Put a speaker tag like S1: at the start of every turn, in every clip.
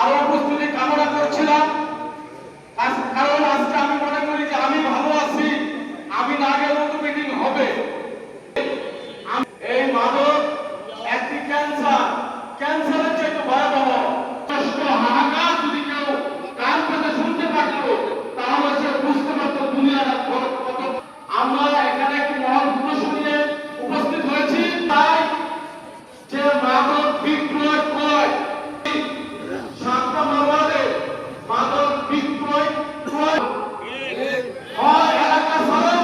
S1: আরো উপস্থিতি কামনা করছিলাম, কারণ আজকে আমি মনে করি যে আমি ভালো আছি, আমি না গেলেও তো মিটিং হবে। এই মাদক একটি ক্যান্সার, ক্যান্সারের চেয়ে ভয়াবহ। হাহাকার যদি কেউ কান পেতে শুনতে পারতো তাহলে সে বুঝতে পারতো দুনিয়ার কত। আমরা এখানে একটি মহৎ উদ্দেশ্য নিয়ে উপস্থিত হয়েছি, তাই যে মাদক বিক্রয় ক্রয় সাতটা মামলাতে মাদক বিক্রয় ক্রয় হয় এলাকা ছাড়াও,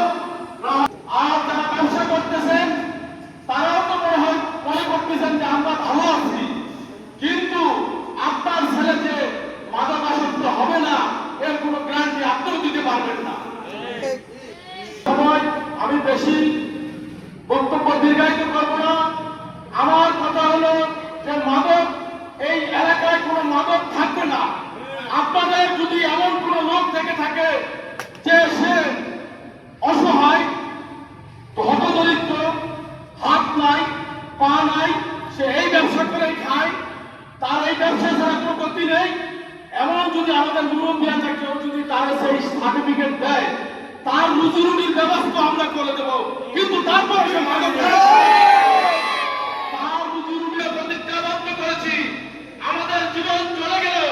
S1: আর যারা ব্যবসা করতেছেন তারাও তো মনে করতেছেন যে আমরা ভালো আছি, কিন্তু আপনার ছেলে যে মাদকাসক্ত হবে না এর কোনো গ্যারান্টি আপনিও দিতে পারবেন না। সময় আমি বেশি বক্তব্য দীর্ঘায়িত করব না। আমার কথা হলো যে মাদক এই এলাকায় কোনো মাদক থাকবে না। আপনাদের যদি এমন কোনো লোক থেকে থাকে যে সে অসহায়, হতদরিদ্র, হাত নাই পা নাই, সে এই ব্যবসা করেই খায়, তার এই ব্যবসা ছাড়া কোনো গতি নেই, এমন যদি আমাদের মুরব্বীরা কেউ যদি তার সেই সার্টিফিকেট দেয়, তার রুজি রুটির ব্যবস্থা আমরা করে দেব, কিন্তু তারপর সে মাদক তার রুজি রুটির প্রতিজ্ঞাবদ্ধ করেছি। আমাদের জীবন চলে গেলেও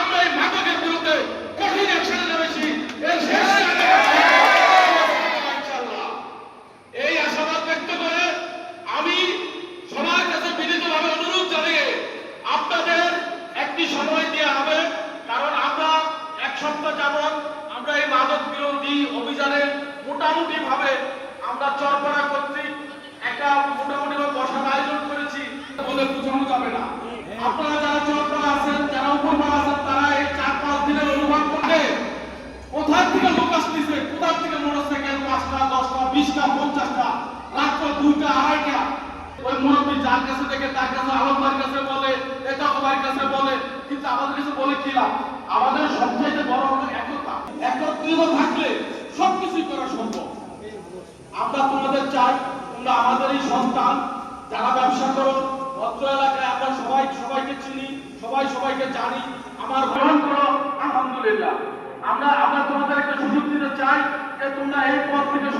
S1: আমরা এই মাদকের বিরুদ্ধে কঠিন অ্যাকশনে নেমেছি। এর শেষ এই আশাবাদ ব্যক্ত করে আমি সবার কাছে বিনীতভাবে অনুরোধ জানিয়ে আপনাদের একটি সময় দেওয়া হবে, কারণ আমরা এক সপ্তাহ যাবৎ আমরা এই মাদক বিরোধী অভিযানে মোটামুটি ভাবে আমরা চরপাড়া কর্তৃক একটা মোটামুটি বসার আয়োজন করেছি বলে বোঝানো যাবে না। আপনারা যারা চরপাড়া আছেন, যারা উপরপাড়া আছেন, তারা এই 4-5 দিনের অনুভব করবে কোথার থেকে লোক আসতেছে, কোথার থেকে মোটরসাইকেল 5টা 10টা 20টা 50টা, রাত্র 2টা 2:30টা। ওই মুরব্বী যার কাছে থেকে তার কাছে আলমবার কাছে বলে, এটা সবার কাছে বলে, কিন্তু আমাদের কাছে বলে কি লাভ? আমাদের সবচেয়ে বড় হলো একতা। একত্রিত থাকলে সবকিছুই করা সম্ভব। আমরা তোমাদের চাই, তোমরা আমাদেরই সন্তান, যারা ব্যবসা করো ভদ্র এলাকায় আমরা সবাইকে চিনি, সবাইকে জানি, আমার গ্রহণ করো, আলহামদুলিল্লাহ। আমরা তোমাদের একটা সুযোগ দিতে চাই যে তোমরা এই পথ থেকে